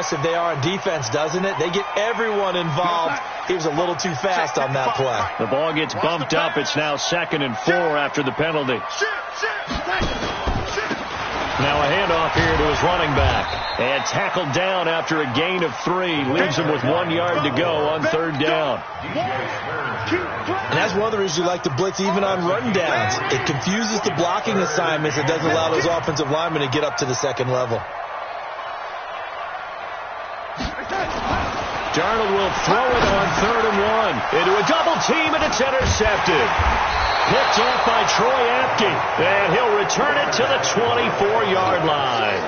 aggressive they are on defense, doesn't it? They get everyone involved. He was a little too fast on that play. The ball gets bumped up. It's now 2nd and 4 after the penalty. Now a handoff here to his running back. And tackled down after a gain of 3. Leaves him with 1 yard to go on 3rd down. And that's one of the reasons you like to blitz even on rundowns. It confuses the blocking assignments. It doesn't allow those offensive linemen to get up to the second level. Darnold will throw it on 3rd and 1. Into a double team, and it's intercepted. Picked off by Troy Apke, and he'll return it to the 24-yard line.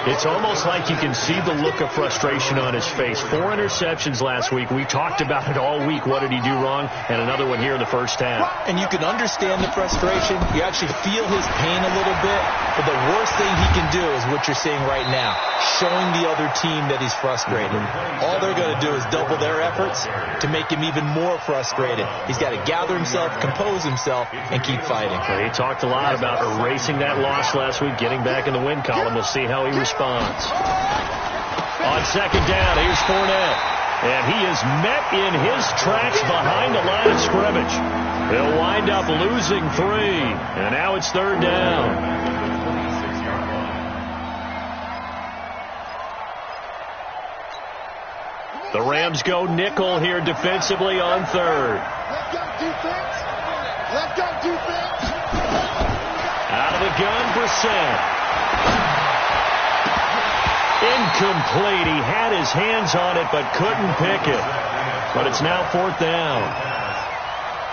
It's almost like you can see the look of frustration on his face. 4 interceptions last week. We talked about it all week. What did he do wrong? And another one here in the first half. And you can understand the frustration. You actually feel his pain a little bit. But the worst thing he can do is what you're seeing right now, showing the other team that he's frustrated. All they're going to do is double their efforts to make him even more frustrated. He's got to gather himself, compose himself, and keep fighting. Well, he talked a lot about erasing that loss last week, getting back in the win column. We'll see how he responds. On 2nd down, here's Fournette. And he is met in his tracks behind the line of scrimmage. He'll wind up losing 3. And now it's 3rd down. The Rams go nickel here defensively on 3rd. Let's go defense. Let's go defense. Out of the gun, Brissett. Incomplete. He had his hands on it but couldn't pick it. But it's now 4th down.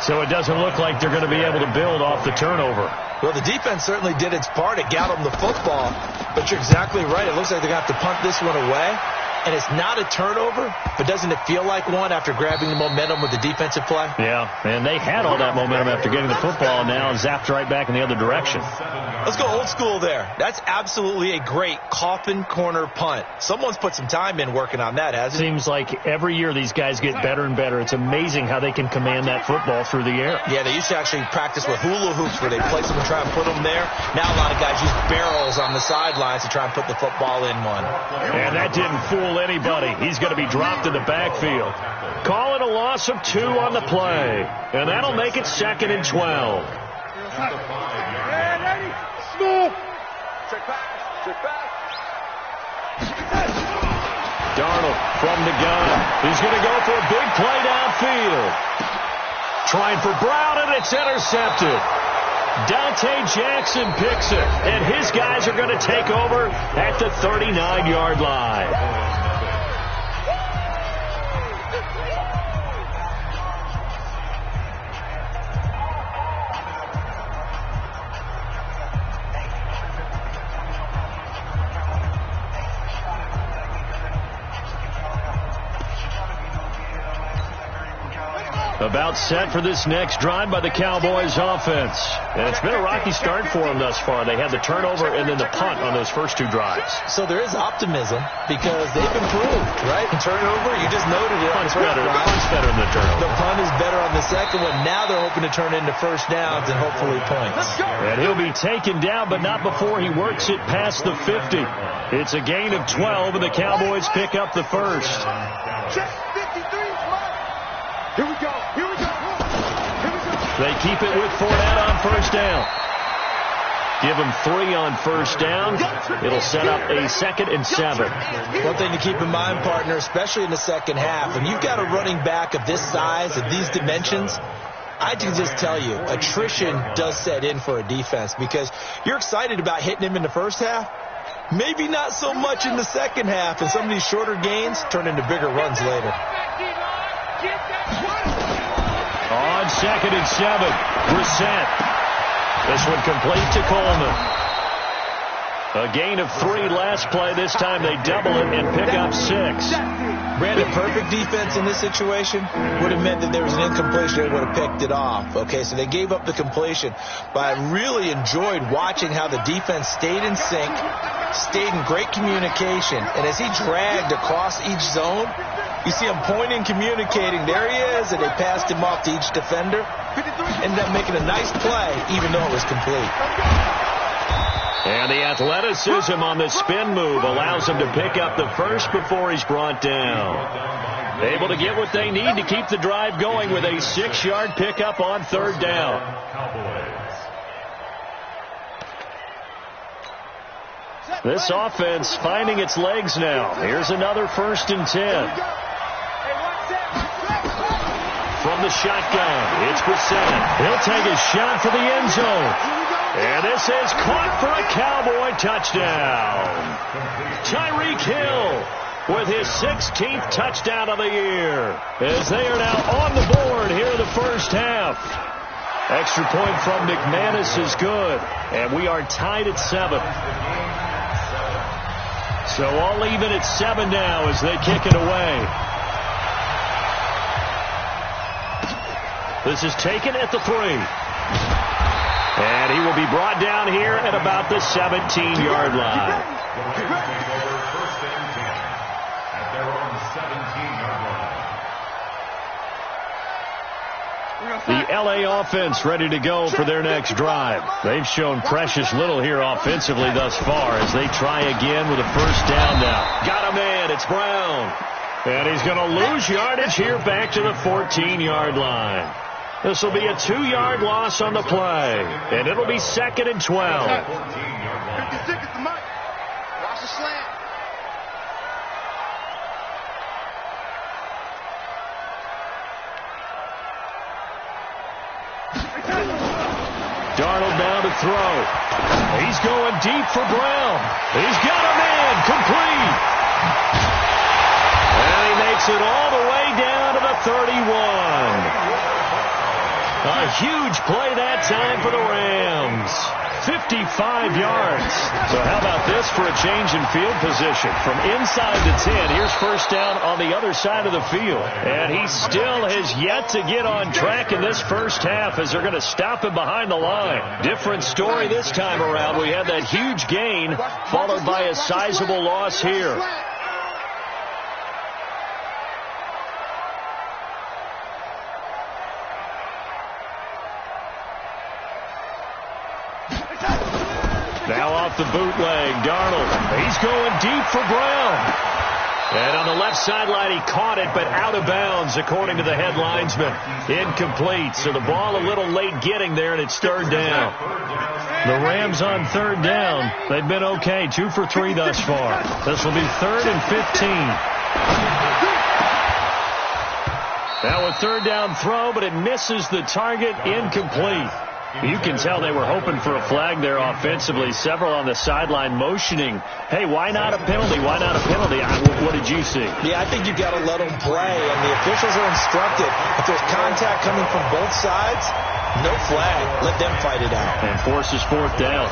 So it doesn't look like they're going to be able to build off the turnover. Well, the defense certainly did its part. It got them the football. But you're exactly right. It looks like they're going to have to punt this one away. And it's not a turnover, but doesn't it feel like one after grabbing the momentum with the defensive play? Yeah, and they had all that momentum after getting the football, and now zapped right back in the other direction. Let's go old school there. That's absolutely a great coffin corner punt. Someone's put some time in working on that, hasn't it? Seems like every year these guys get better and better. It's amazing how they can command that football through the air. Yeah, they used to actually practice with hula hoops where they place them and try and put them there. Now a lot of guys use barrels on the sidelines to try and put the football in one. And that didn't fool anybody. He's going to be dropped in the backfield. Call it a loss of 2 on the play. And that'll make it 2nd and 12. Darnold from the gun. He's going to go for a big play downfield. Trying for Brown, and it's intercepted. Dante Jackson picks it, and his guys are going to take over at the 39-yard line. About set for this next drive by the Cowboys offense. And it's been a rocky start for them thus far. They had the turnover and then the punt on those first 2 drives. So there is optimism because they've improved, right? The turnover, you just noted it. Punt's better. The punt's better than the turnover. The punt is better on the second one. Now they're hoping to turn into first downs and hopefully points. And he'll be taken down, but not before he works it past the 50. It's a gain of 12, and the Cowboys pick up the first. Check 53. Here we go. Here we go. Here we go. They keep it with Fournette on first down. Give him 3 on first down. It'll set up a 2nd and 7. One thing to keep in mind, partner, especially in the second half, when you've got a running back of this size, of these dimensions, I can just tell you, attrition does set in for a defense because you're excited about hitting him in the first half. Maybe not so much in the second half, and some of these shorter gains turn into bigger runs later. On 2nd and 7, Brissett. This one complete to Coleman. A gain of 3 last play. This time they double it and pick up 6. Brandon, perfect defense in this situation would have meant that there was an incompletion. They would have picked it off. Okay, so they gave up the completion. But I really enjoyed watching how the defense stayed in sync, stayed in great communication. And as he dragged across each zone, you see him pointing, communicating. There he is, and they passed him off to each defender. Ended up making a nice play, even though it was complete. And the athleticism on the spin move allows him to pick up the first before he's brought down. Able to get what they need to keep the drive going with a 6-yard pickup on third down. This offense finding its legs now. Here's another 1st and 10. From the shotgun, it's Brissett. He'll take a shot for the end zone. And this is caught for a Cowboy touchdown. Tyreek Hill with his 16th touchdown of the year, as they are now on the board here in the first half. Extra point from McManus is good, and we are tied at 7. So all even at 7 now as they kick it away. This is taken at the 3. And he will be brought down here at about the 17-yard line. The LA offense ready to go for their next drive. They've shown precious little here offensively thus far as they try again with a first down now. Got a man, it's Brown. And he's going to lose yardage here back to the 14-yard line. This will be a 2-yard loss on the play, and it'll be 2nd and 12. 56 at the mark. Watch the slant. Darnold now to throw. He's going deep for Brown. He's got a man, complete. And he makes it all the way down to the 31. A huge play that time for the Rams. 55 yards. So how about this for a change in field position? From inside the 10, here's first down on the other side of the field. And he still has yet to get on track in this first half as they're going to stop him behind the line. Different story this time around. We had that huge gain followed by a sizable loss here. Now off the bootleg, Darnold. He's going deep for Brown. And on the left sideline, he caught it, but out of bounds, according to the head linesman. Incomplete, so the ball a little late getting there, and it's third down. The Rams on third down. They've been okay, 2 for 3 thus far. This will be 3rd and 15. Now a third down throw, but it misses the target, incomplete. You can tell they were hoping for a flag there offensively. Several on the sideline motioning, hey, why not a penalty? Why not a penalty? What did you see? Yeah, I think you got to let them play, and the officials are instructed. If there's contact coming from both sides, no flag. Let them fight it out. And forces 4th down.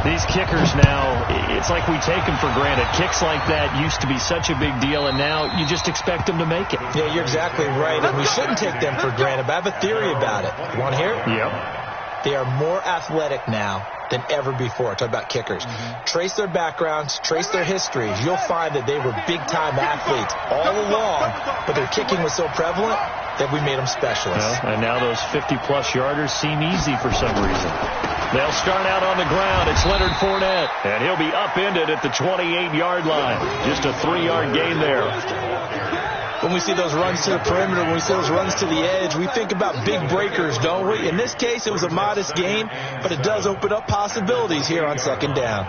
These kickers now, it's like we take them for granted. Kicks like that used to be such a big deal, and now you just expect them to make it. Yeah, you're exactly right, and we shouldn't take them for granted, but I have a theory about it. You want to hear it? Yep. They are more athletic now than ever before. Talk about kickers. Trace their backgrounds, trace their histories. You'll find that they were big-time athletes all along, but their kicking was so prevalent that we made them specialists. Well, and now those 50-plus yarders seem easy for some reason. They'll start out on the ground. It's Leonard Fournette, and he'll be upended at the 28-yard line. Just a 3-yard gain there. When we see those runs to the perimeter, when we see those runs to the edge, we think about big breakers, don't we? In this case, it was a modest gain, but it does open up possibilities here on second down.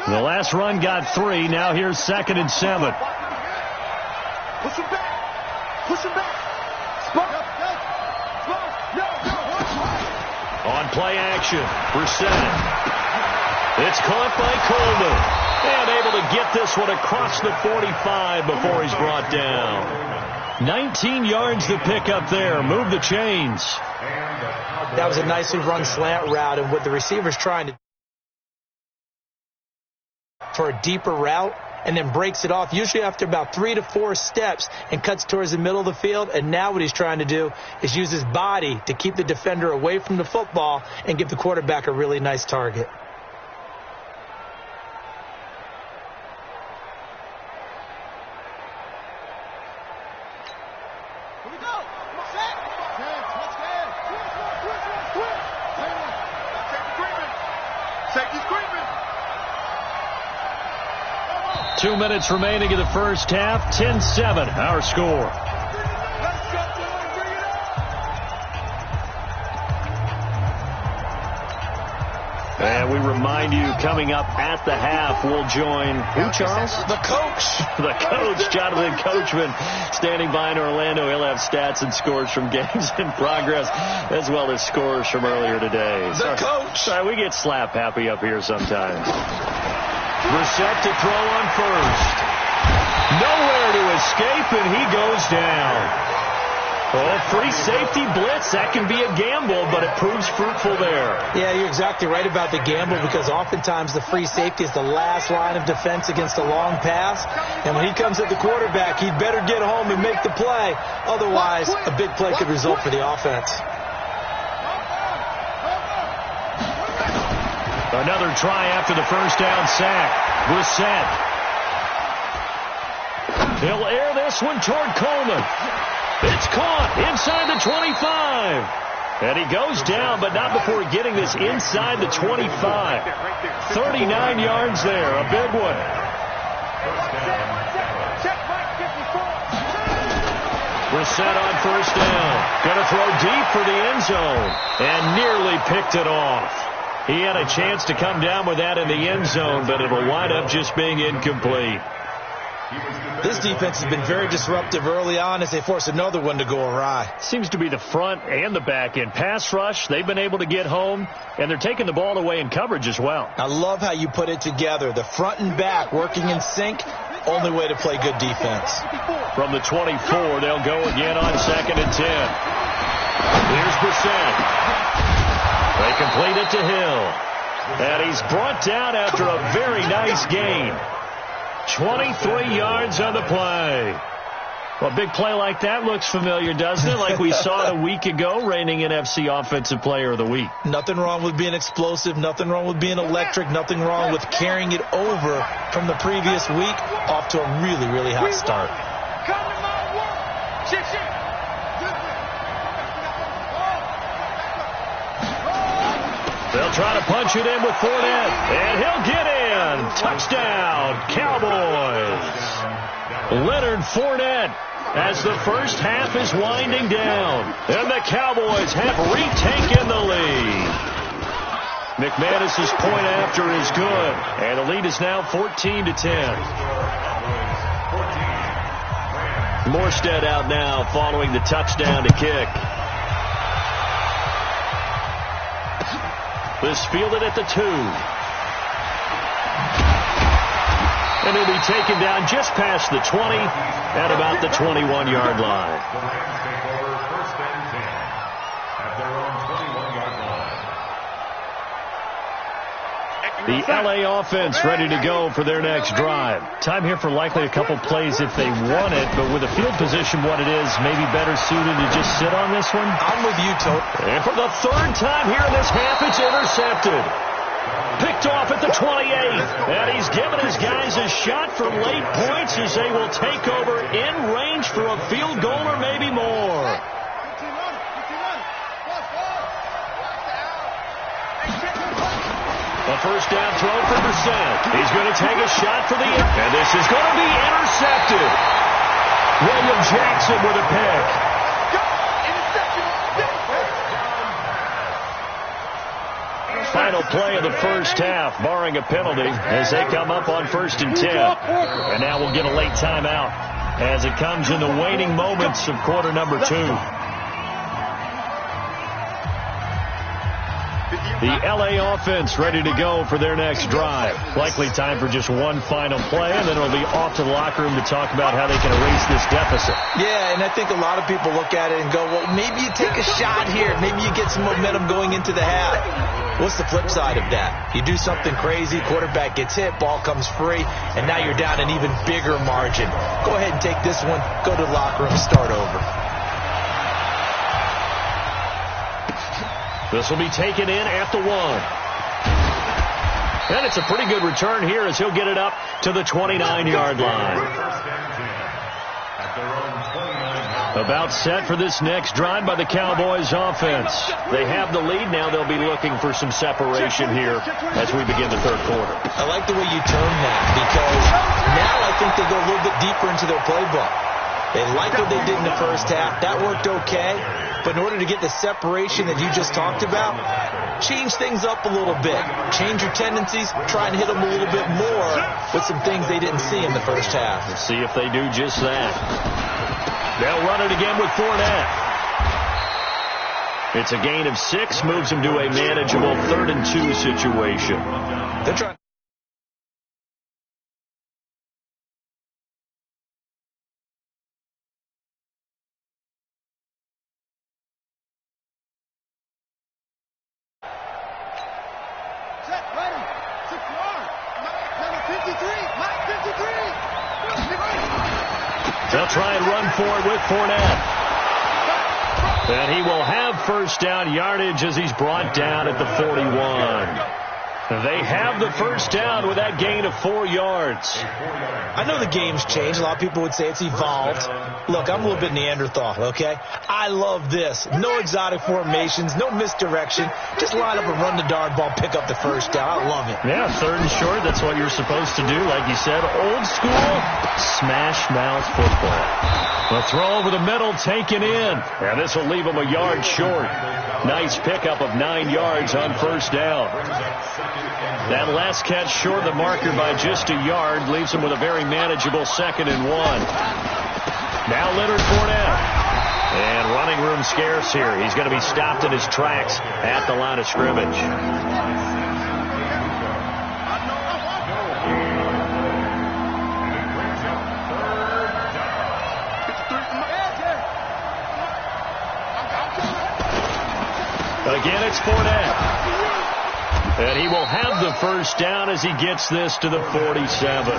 The last run got 3. Now here's 2nd and 7. Push him back. Push him back. On play action, Brissett. It's caught by Coleman. And able to get this one across the 45 before he's brought down. 19 yards to pick up there. Move the chains. That was a nicely run slant route, and what the receiver's trying to do for a deeper route, and then breaks it off, usually after about 3 to 4 steps, and cuts towards the middle of the field. And now what he's trying to do is use his body to keep the defender away from the football and give the quarterback a really nice target. Safety's creeping. 2 minutes remaining in the first half. 10-7, our score. And we remind you, coming up at the half, we'll join who, Charles? The coach. The coach, Jonathan Coachman, standing by in Orlando. He'll have stats and scores from games in progress, as well as scores from earlier today. The coach. Sorry, we get slap happy up here sometimes. Brissett to throw on first. Nowhere to escape, and he goes down. Oh, free safety blitz, that can be a gamble, but it proves fruitful there. Yeah, you're exactly right about the gamble, because oftentimes the free safety is the last line of defense against a long pass. And when he comes at the quarterback, he'd better get home and make the play. Otherwise, a big play could result for the offense. Another try after the first down sack. Brissett. He'll air this one toward Coleman. It's caught inside the 25. And he goes down, but not before getting this inside the 25. 39 yards there, a big one. Brissett on first down. Going to throw deep for the end zone. And nearly picked it off. He had a chance to come down with that in the end zone, but it'll wind up just being incomplete. This defense has been very disruptive early on as they force another one to go awry. Seems to be the front and the back end. Pass rush, they've been able to get home, and they're taking the ball away in coverage as well. I love how you put it together. The front and back working in sync, only way to play good defense. From the 24, they'll go again on 2nd and 10. Here's Brissett. They complete it to Hill. And he's brought down after a very nice gain. 23 yards on the play. Well, a big play like that looks familiar, doesn't it? Like we saw it a week ago, reigning NFC Offensive Player of the Week. Nothing wrong with being explosive. Nothing wrong with being electric. Nothing wrong with carrying it over from the previous week off to a really, really hot start. They'll try to punch it in with Fournette, and he'll get in. Touchdown, Cowboys. Leonard Fournette as the first half is winding down, and the Cowboys have retaken the lead. McManus's point after is good, and the lead is now 14-10. Morstead out now following the touchdown to kick. This fielded at the 2. And he'll be taken down just past the 20 at about the 21-yard line. The LA offense ready to go for their next drive. Time here for likely a couple plays if they want it, but with the field position what it is, maybe better suited to just sit on this one. I'm with you, Tote. And for the third time here in this half, it's intercepted. Picked off at the 28. And he's given his guys a shot for late points as they will take over in range for a field goal or maybe more. A first down throw for Brissett. He's going to take a shot for the end. And this is going to be intercepted. William Jackson with a pick. Final play of the first half, barring a penalty, as they come up on 1st and 10. And now we'll get a late timeout as it comes in the waning moments of quarter number 2. The LA offense ready to go for their next drive. Likely time for just one final play, and then it'll be off to the locker room to talk about how they can erase this deficit. Yeah, and I think a lot of people look at it and go, well, maybe you take a shot here. Maybe you get some momentum going into the half. What's the flip side of that? You do something crazy, quarterback gets hit, ball comes free, and now you're down an even bigger margin. Go ahead and take this one, go to the locker room, start over. This will be taken in at the 1. And it's a pretty good return here as he'll get it up to the 29-yard line. About set for this next drive by the Cowboys offense. They have the lead now. They'll be looking for some separation here as we begin the third quarter. I like the way you term that because now I think they go a little bit deeper into their playbook. They like what they did in the first half. That worked okay. But in order to get the separation that you just talked about, change things up a little bit. Change your tendencies. Try and hit them a little bit more with some things they didn't see in the first half. Let's see if they do just that. They'll run it again with Fournette. It's a gain of 6, moves them to a manageable 3rd and 2 situation. They're trying. They'll try and run for it with Fournette. And he will have first down yardage as he's brought down at the 41. They have the first down with that gain of 4 yards. I know the game's changed. A lot of people would say it's evolved. Look, I'm a little bit Neanderthal, okay? I love this. No exotic formations, no misdirection. Just line up and run the darn ball, pick up the first down. I love it. Yeah, 3rd and short. That's what you're supposed to do. Like you said, old school, smash mouth football. The throw over the middle, taken in. And this will leave him a yard short. Nice pickup of 9 yards on first down. That last catch short of the marker by just a yard leaves him with a very manageable 2nd and 1. Now Leonard Fournette. And running room scarce here. He's going to be stopped in his tracks at the line of scrimmage. Again, it's Fournette. And he will have the first down as he gets this to the 47.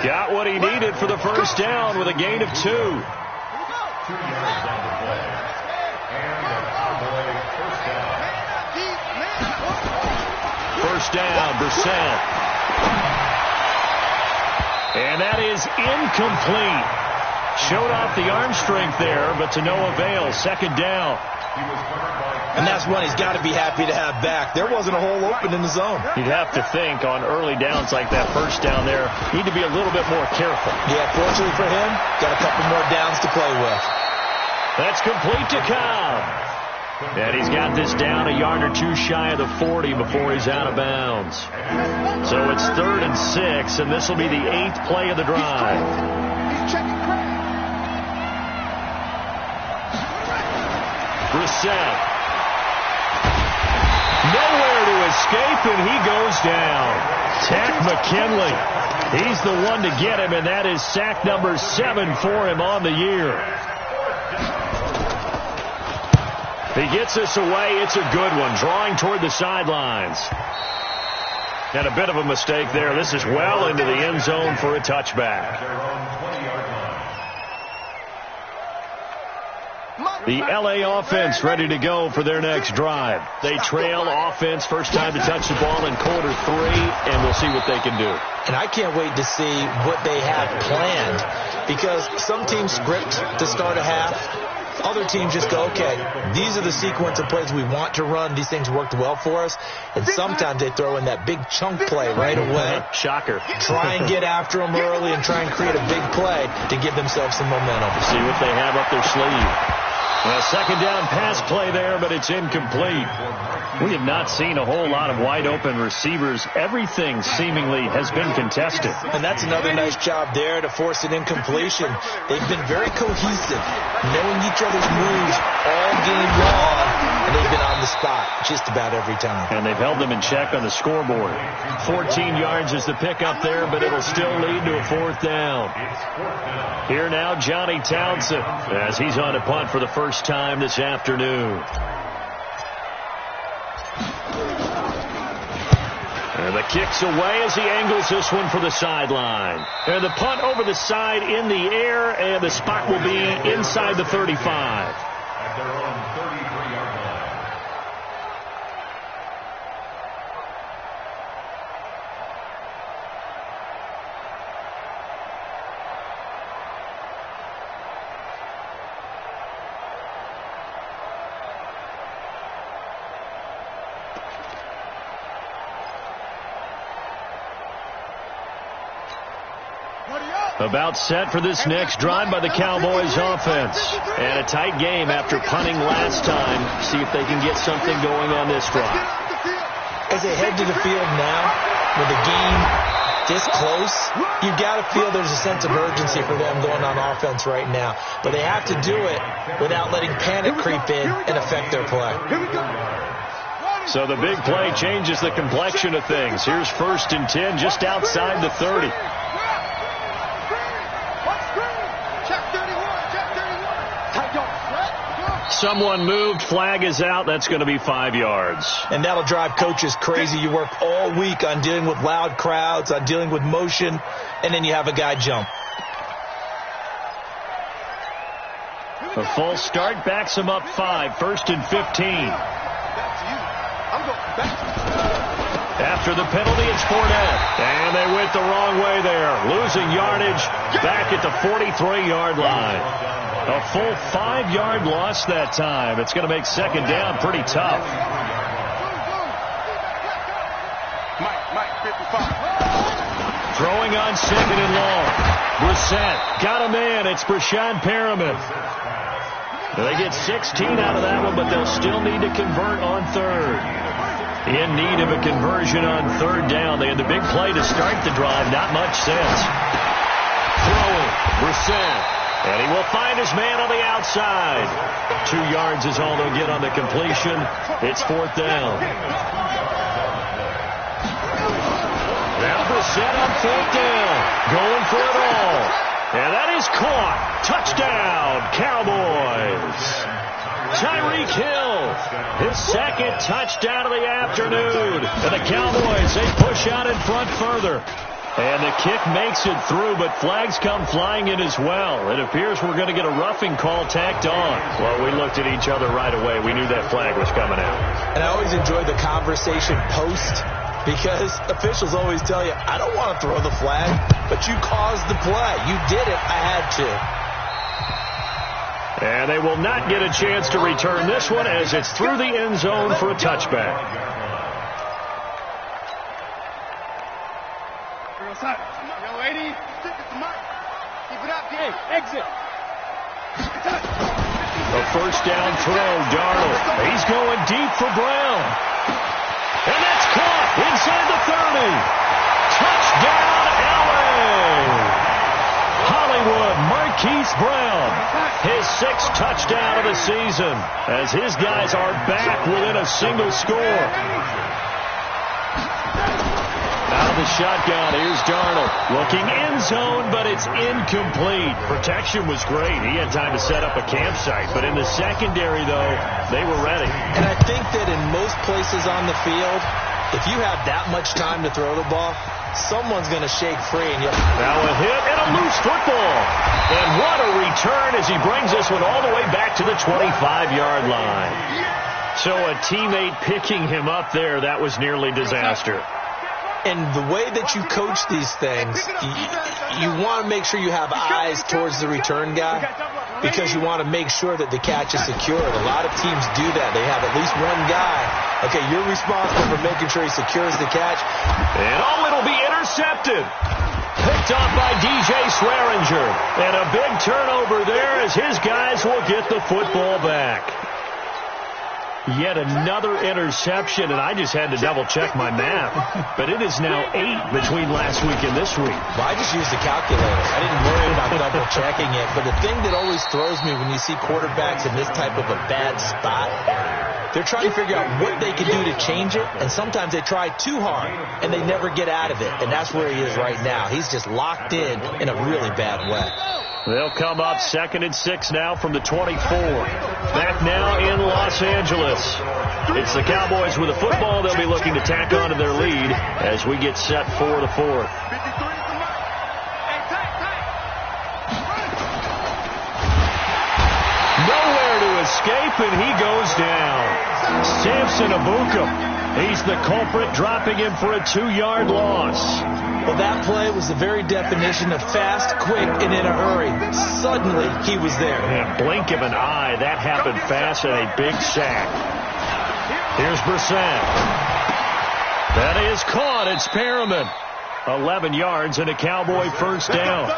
Got what he needed for the first down with a gain of 2. First down, Brissett. And that is incomplete. Showed off the arm strength there, but to no avail. 2nd down. And that's one he's got to be happy to have back. There wasn't a hole open in the zone. You'd have to think on early downs like that first down there, need to be a little bit more careful. Yeah, fortunately for him, got a couple more downs to play with. That's complete to Cobb. And he's got this down a yard or 2 shy of the 40 before he's out of bounds. So it's 3rd and 6, and this will be the 8th play of the drive. Brissett. Nowhere to escape, and he goes down. Takk McKinley. He's the one to get him, and that is sack number 7 for him on the year. He gets this away. It's a good one, drawing toward the sidelines. And a bit of a mistake there. This is well into the end zone for a touchback. The L.A. offense ready to go for their next drive. They trail offense, first time to touch the ball in quarter 3, and we'll see what they can do. And I can't wait to see what they have planned, because some teams script to start a half. Other teams just go, okay, these are the sequence of plays we want to run. These things worked well for us. And sometimes they throw in that big chunk play right away. Shocker. Try and get after them early and try and create a big play to give themselves some momentum. See what they have up their sleeve. A 2nd down pass play there, but it's incomplete. We have not seen a whole lot of wide-open receivers. Everything seemingly has been contested. And that's another nice job there to force an incompletion. They've been very cohesive, knowing each other's moves all game long, and they've been on the spot just about every time. And they've held them in check on the scoreboard. 14 yards is the pickup there, but it'll still lead to a 4th down. Here now, Johnny Townsend, as he's on a punt for the first time this afternoon. And the kick's away as he angles this one for the sideline. And the punt over the side in the air, and the spot will be inside the 35. At their own 33-yard line. About set for this next drive by the Cowboys offense. And a tight game after punting last time. See if they can get something going on this drive. As they head to the field now, with the game this close, you've got to feel there's a sense of urgency for them going on offense right now. But they have to do it without letting panic creep in and affect their play. So the big play changes the complexion of things. Here's 1st and 10 just outside the 30. Someone moved. Flag is out. That's going to be 5 yards. And that'll drive coaches crazy. You work all week on dealing with loud crowds, on dealing with motion, and then you have a guy jump. A false start backs him up 5. 1st and 15. After the penalty, it's Fournette. And they went the wrong way there. Losing yardage back at the 43-yard line. A full 5-yard loss that time. It's going to make 2nd down pretty tough. Throwing on 2nd and long. Brissett got a man. It's Brashad Perriman. They get 16 out of that one, but they'll still need to convert on 3rd. In need of a conversion on 3rd down. They had the big play to start the drive. Not much sense. Throwing. Brissett. And he will find his man on the outside. 2 yards is all they'll get on the completion. It's 4th down. Now Brissett on 4th down. Going for it all. And that is caught. Touchdown, Cowboys. Tyreek Hill, his 2nd touchdown of the afternoon. And the Cowboys, they push out in front further. And the kick makes it through, but flags come flying in as well. It appears we're going to get a roughing call tacked on. Well, we looked at each other right away. We knew that flag was coming out. And I always enjoy the conversation post, because officials always tell you, I don't want to throw the flag, but you caused the play. You did it. I had to. And they will not get a chance to return this one as it's through the end zone for a touchback. Exit. A 1st down throw, Darnold. He's going deep for Brown. And that's caught inside the 30. Touchdown, LA. Hollywood, Marquise Brown. His 6th touchdown of the season as his guys are back within a single score. Out of the shotgun, here's Darnold. Looking end zone, but it's incomplete. Protection was great. He had time to set up a campsite. But in the secondary, though, they were ready. And I think that in most places on the field, if you have that much time to throw the ball, someone's going to shake free. And now a hit and a loose football. And what a return as he brings this one all the way back to the 25-yard line. So a teammate picking him up there, that was nearly disaster. And the way that you coach these things, you want to make sure you have eyes towards the return guy, because you want to make sure that the catch is secured. A lot of teams do that. They have at least one guy. Okay, you're responsible for making sure he secures the catch. And it'll be intercepted. Picked off by DJ Swearinger. And a big turnover there as his guys will get the football back. Yet another interception, and I just had to double-check my math. But it is now 8 between last week and this week. Well, I just used the calculator. I didn't worry about double-checking it. But the thing that always throws me when you see quarterbacks in this type of a bad spot, they're trying to figure out what they can do to change it, and sometimes they try too hard, and they never get out of it. And that's where he is right now. He's just locked in a really bad way. They'll come up 2nd and 6 now from the 24. Back now in Los Angeles. It's the Cowboys with the football. They'll be looking to tack on to their lead as we get set for the 4th. Nowhere to escape, and he goes down. Samson Abuka. He's the culprit, dropping him for a 2-yard loss. Well, that play was the very definition of fast, quick, and in a hurry. Suddenly, he was there. Yeah, blink of an eye. That happened fast and a big sack. Here's Brissett. That is caught. It's Perriman. 11 yards and a Cowboy 1st down.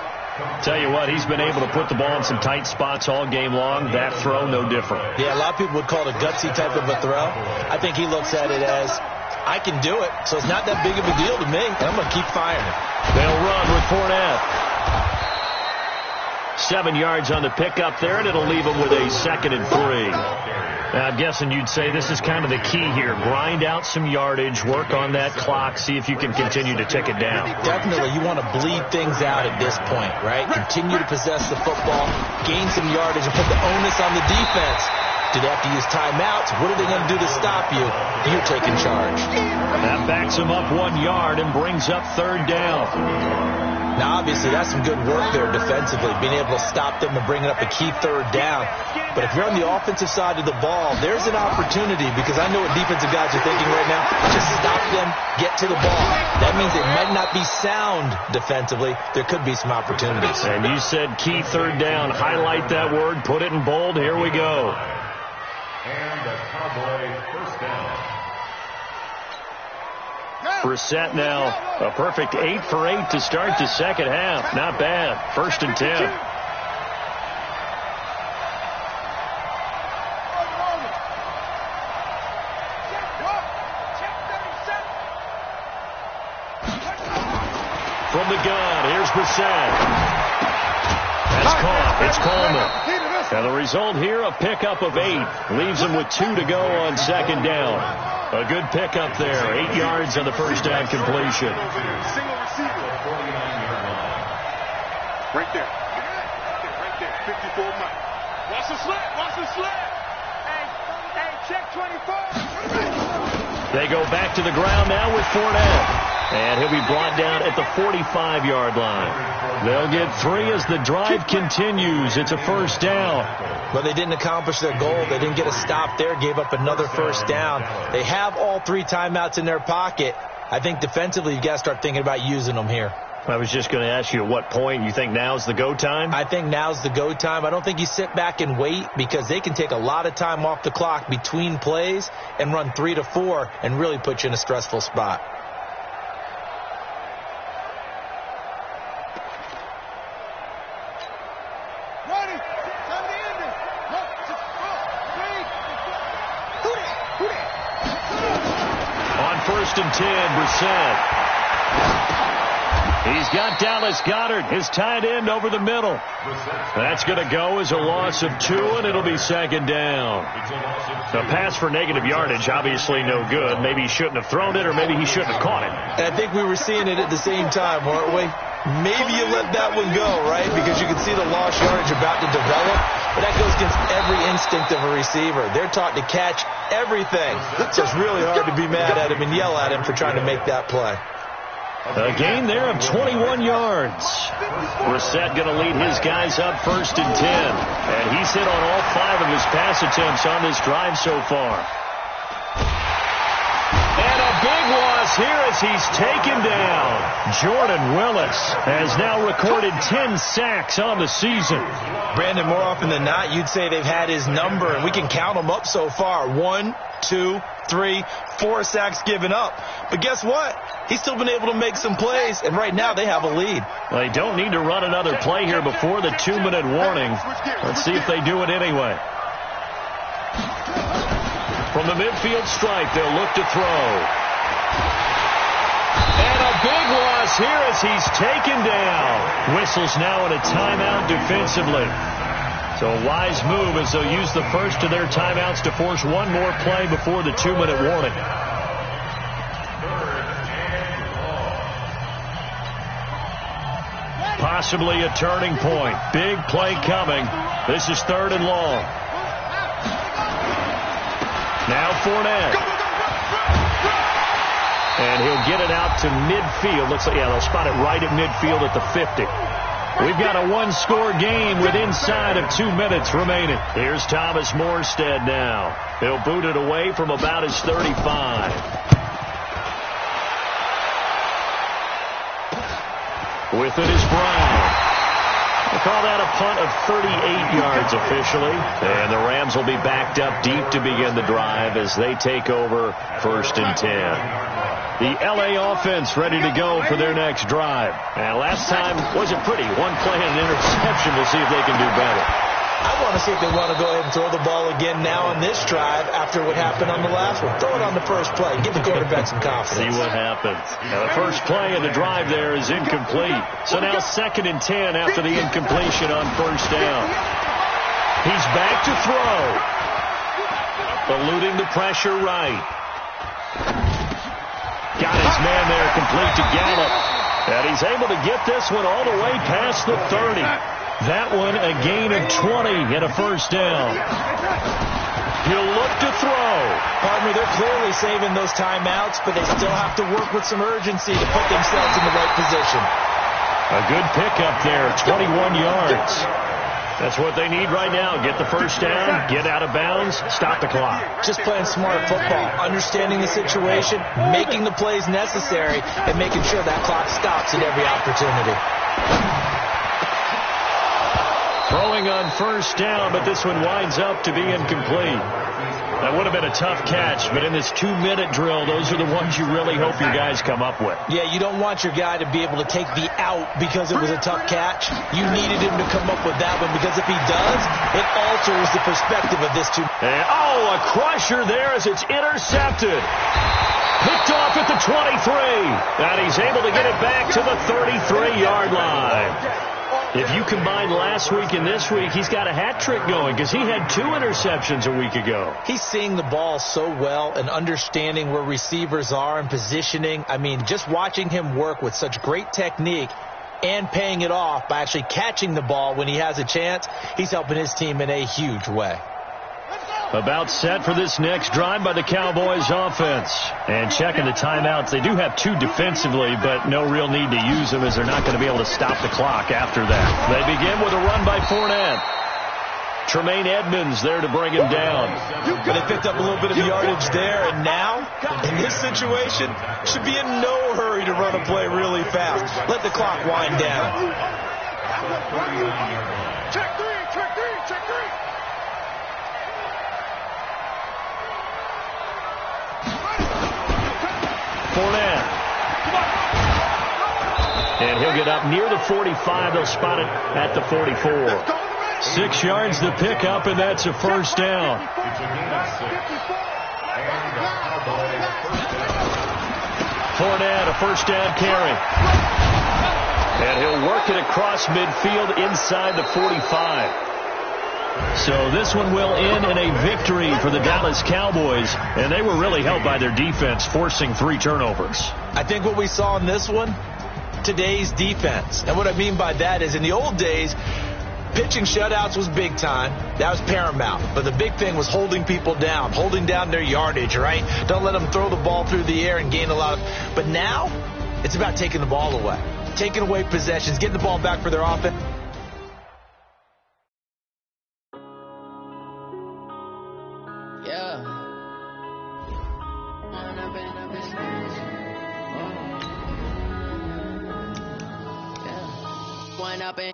Tell you what, he's been able to put the ball in some tight spots all game long. That throw, no different. Yeah, a lot of people would call it a gutsy type of a throw. I think he looks at it as, I can do it, so it's not that big of a deal to me, and I'm going to keep firing. They'll run with Fournette. 7 yards on the pickup there, and it'll leave him with a 2nd and 3. Now, I'm guessing you'd say this is kind of the key here. Grind out some yardage, work on that clock, see if you can continue to tick it down. Definitely. You want to bleed things out at this point, right? Continue to possess the football, gain some yardage, and put the onus on the defense. Do they have to use timeouts? What are they going to do to stop you? You're taking charge. That backs him up 1 yard and brings up 3rd down. Now, obviously, that's some good work there defensively, being able to stop them and bringing up a key 3rd down. But if you're on the offensive side of the ball, there's an opportunity, because I know what defensive guys are thinking right now. Just stop them, get to the ball. That means it might not be sound defensively. There could be some opportunities. And you said key 3rd down. Highlight that word, put it in bold. Here we go. And the Cowboy 1st down. Brissett now a perfect 8 for 8 to start the second half. Not bad. 1st and 10. From the gun, here's Brissett. That's caught. It's Coleman. And the result here, a pickup of 8. Leaves him with 2 to go on 2nd down. A good pickup there. 8 yards on the 1st down completion. Single receiver. Right there. Right there. 54 Mike. Watch the slant. Watch the slant. Hey, check 24. They go back to the ground now with Fournette. And he'll be brought down at the 45-yard line. They'll get 3 as the drive continues. It's a 1st down. But they didn't accomplish their goal. They didn't get a stop there, gave up another 1st down. They have all 3 timeouts in their pocket. I think defensively you've got to start thinking about using them here. I was just going to ask you at what point you think now's the go time? I think now's the go time. I don't think you sit back and wait, because they can take a lot of time off the clock between plays and run 3 to 4 and really put you in a stressful spot. On 1st and 10, Brissett. He's got Dallas Goedert, his tight end, over the middle. That's going to go as a loss of 2, and it'll be 2nd down. The pass for negative yardage, obviously no good. Maybe he shouldn't have thrown it, or maybe he shouldn't have caught it. And I think we were seeing it at the same time, weren't we? Maybe you let that one go, right? Because you can see the lost yardage about to develop. But that goes against every instinct of a receiver. They're taught to catch everything. So it's really hard to be mad at him and yell at him for trying to make that play. A gain there of 21 yards. Brissett going to lead his guys up 1st and 10. And he's hit on all 5 of his pass attempts on this drive so far. And a big loss here as he's taken down. Jordan Willis has now recorded 10 sacks on the season. Brandon, more often than not, you'd say they've had his number, and we can count them up so far. 1, 2, 3, 4 sacks given up. But guess what? He's still been able to make some plays, and right now they have a lead. Well, they don't need to run another play here before the 2-minute warning. Let's see if they do it anyway. From the midfield stripe, they'll look to throw. And a big loss here as he's taken down. Whistles now in a timeout defensively. So a wise move as they'll use the first of their timeouts to force one more play before the 2-minute warning. Possibly a turning point. Big play coming. This is 3rd and long. Now Fournette. And he'll get it out to midfield. Looks like, yeah, they'll spot it right at midfield at the 50. We've got a one-score game with inside of 2 minutes remaining. Here's Thomas Morstead now. He'll boot it away from about his 35. With it is Brown. We'll call that a punt of 38 yards officially. And the Rams will be backed up deep to begin the drive as they take over 1st and 10. The LA offense ready to go for their next drive. And last time wasn't pretty. One play and an interception. We'll see if they can do better. I want to see if they want to go ahead and throw the ball again now on this drive after what happened on the last one. Throw it on the first play. Give the quarterback some confidence. See what happens. Now the first play of the drive there is incomplete. So now 2nd and 10 after the incompletion on first down. He's back to throw. Eluding the pressure right. Got his man there complete to Gallup. And he's able to get this one all the way past the 30. That one a gain of 20 and a first down. He'll look to throw. Partner, they're clearly saving those timeouts, but they still have to work with some urgency to put themselves in the right position. A good pickup there, 21 yards. That's what they need right now. Get the first down, get out of bounds, stop the clock. Just playing smart football, understanding the situation, making the plays necessary, and making sure that clock stops at every opportunity. Throwing on first down, but this one winds up to be incomplete. That would have been a tough catch, but in this 2-minute drill, those are the ones you really hope your guys come up with. Yeah, you don't want your guy to be able to take the out because it was a tough catch. You needed him to come up with that one because if he does, it alters the perspective of this 2. And, a crusher there as it's intercepted. Picked off at the 23. And he's able to get it back to the 33-yard line. If you combine last week and this week, he's got a hat trick going because he had 2 interceptions a week ago. He's seeing the ball so well and understanding where receivers are and positioning. I mean, just watching him work with such great technique and paying it off by actually catching the ball when he has a chance, he's helping his team in a huge way. About set for this next drive by the Cowboys offense. And checking the timeouts. They do have 2 defensively, but no real need to use them as they're not going to be able to stop the clock after that. They begin with a run by Fournette. Tremaine Edmonds there to bring him down. But they picked up a little bit of yardage there, and now, in this situation, should be in no hurry to run a play really fast. Let the clock wind down. Check 3, check 3, check 3. Fournette. And he'll get up near the 45. They'll spot it at the 44. 6 yards to pick up, and that's a first down. Fournette, a first down carry. And he'll work it across midfield inside the 45. So this one will end in a victory for the Dallas Cowboys, and they were really helped by their defense, forcing 3 turnovers. I think what we saw in this one, today's defense. And what I mean by that is in the old days, pitching shutouts was big time. That was paramount. But the big thing was holding people down, holding down their yardage, right? Don't let them throw the ball through the air and gain a lot of... But now, it's about taking the ball away, taking away possessions, getting the ball back for their offense.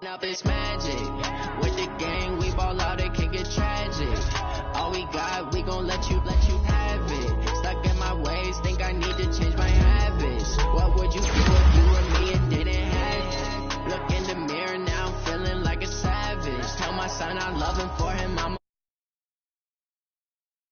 Up is magic. With the gang, we ball out, it can get tragic. All we got, we gon' let you have it. Stuck in my ways, think I need to change my habits. What would you do if you were me and didn't have it? Look in the mirror now, I'm feeling like a savage. Tell my son I love him for him, I'm